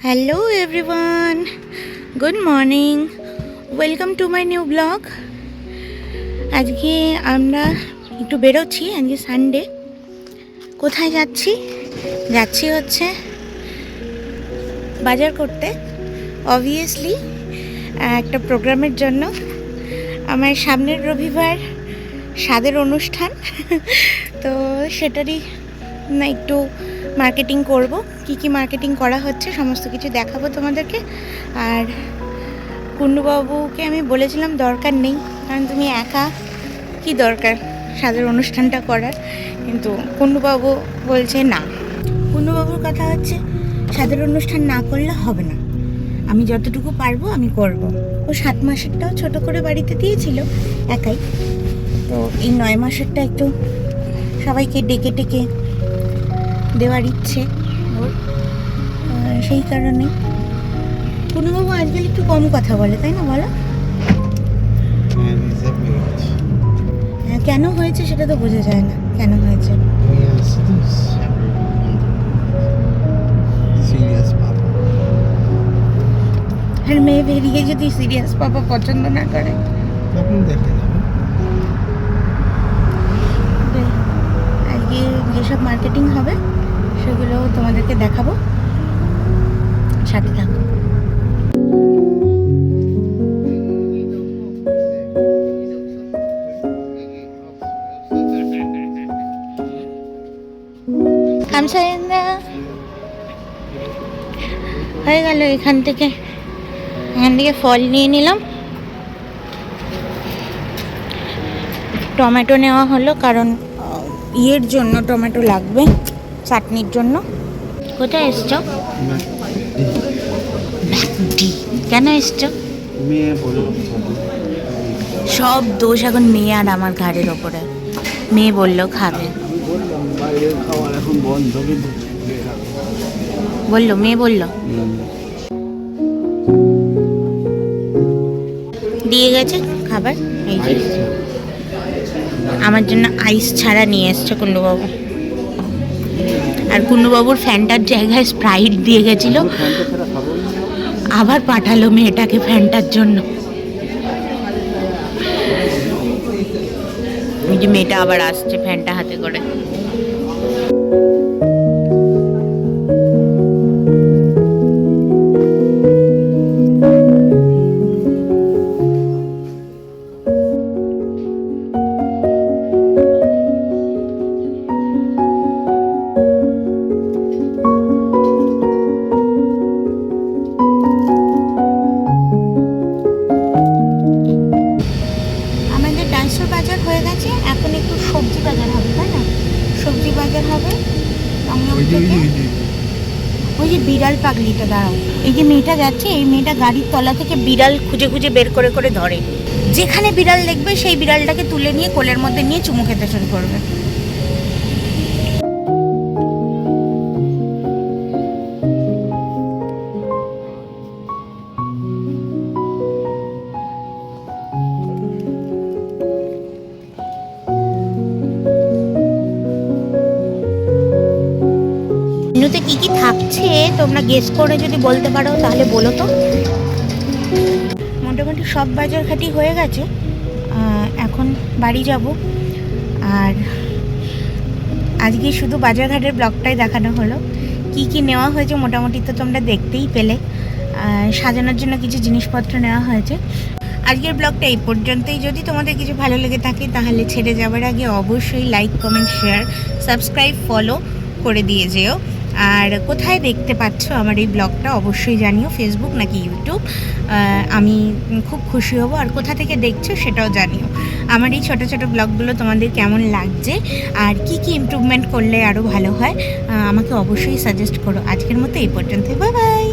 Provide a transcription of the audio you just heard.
Hello everyone, good morning, welcome to my new blog. আজকে আমরা একটু বেরোচ্ছি, আজকে সানডে। কোথায় যাচ্ছি? যাচ্ছি হচ্ছে বাজার করতে, অবভিয়াসলি একটা প্রোগ্রামের জন্য। আমার সামনের রবিবার স্বাদের অনুষ্ঠান, তো সেটারই না একটু মার্কেটিং করব। কি মার্কেটিং করা হচ্ছে সমস্ত কিছু দেখাবো তোমাদেরকে। আর কুন্ডুবাবুকে আমি বলেছিলাম দরকার নেই, কারণ তুমি একা কি দরকার স্বাদের অনুষ্ঠানটা করার, কিন্তু কুন্ডুবাবু বলছে না। কুন্ডুবাবুর কথা হচ্ছে স্বাদের অনুষ্ঠান না করলে হবে না, আমি যতটুকু পারবো আমি করব। ও 7 মাসেরটাও ছোট করে বাড়িতে দিয়েছিল একাই, তো এই 9 মাসেরটা একটু সবাইকে ডেকে ডেকে দেওয়ার ইচ্ছে ওর, সেই কারণে। কুনুবাবু আজকাল একটু কম কথা বলে, তাই না বলো? হ্যাঁ, কেন হয়েছে সেটা তো বোঝা যায় না, কেন হয়েছে। আর মেয়ে বেরিয়ে যদি সিরিয়াস পাপা পছন্দ না করে, আজকে যেসব মার্কেটিং হবে সেগুলো তোমাদেরকে দেখাবো, সাথে থাকো। হয়ে গেল, এখান থেকে ফল নিয়ে নিলাম। টমেটো নেওয়া হলো, কারণ ইয়ের জন্য টমেটো লাগবে, চাটনির জন্য। কোথায় এসছো? কেন এসছো? সব দোষ এখন মেয়ে আর আমার ঘাড়ের ওপরে। মেয়ে বললো খাবে, বললো, মেয়ে বললো, দিয়ে গেছে খাবার। এই যে আমার জন্য আইস ছাড়া নিয়ে এসছে কুন্ডুবাবু। আর কুন্ডুবাবুর ফ্যানটার জায়গায় স্প্রাইট দিয়ে গেছিল, আবার পাঠালো মেয়েটাকে ফ্যানটার জন্য। ওই যে মেয়েটা আবার আসছে ফ্যানটা হাতে করে। বাজার হয়ে গেছে, এখন একটু সবজি বাজার হবে, তাই না? সবজি বাজার হবে। ওই যে বিড়াল পাগলিটা, দাঁড়াও, এই যে মেয়েটা যাচ্ছে, এই মেয়েটা গাড়ির তলা থেকে বিড়াল খুঁজে খুঁজে বের করে করে ধরে। যেখানে বিড়াল দেখবে সেই বিড়ালটাকে তুলে নিয়ে কোলের মধ্যে নিয়ে চুমু খেতে শুরু করবে। মেনুতে কি কি থাকছে তোমরা গেস করে যদি বলতে পারো তাহলে বলো তো। মোটামুটি সব বাজারঘাটি হয়ে গেছে, এখন বাড়ি যাব। আর আজকে শুধু বাজারঘাটের ব্লগটাই দেখানো হলো। কি কি নেওয়া হয়েছে মোটামুটি তো তোমরা দেখতেই পেলে। সাজানোর জন্য কিছু জিনিসপত্র নেওয়া হয়েছে। আজকের ব্লগটা এই পর্যন্তই। যদি তোমাদের কিছু ভালো লেগে থাকে তাহলে ছেড়ে যাওয়ার আগে অবশ্যই like, comment, share, subscribe, follow করে দিয়ে যেও। আর কোথায় দেখতে পাচ্ছ আমার এই ব্লগটা অবশ্যই জানিও, ফেসবুক নাকি ইউটিউব। আমি খুব খুশি হব। আর কোথা থেকে দেখছো সেটাও জানিও। আমার এই ছোটো ছোটো ব্লগগুলো তোমাদের কেমন লাগছে আর কি কি ইমপ্রুভমেন্ট করলে আরও ভালো হয় আমাকে অবশ্যই সাজেস্ট করো। আজকের মতো এই পর্যন্ত, বাই বাই।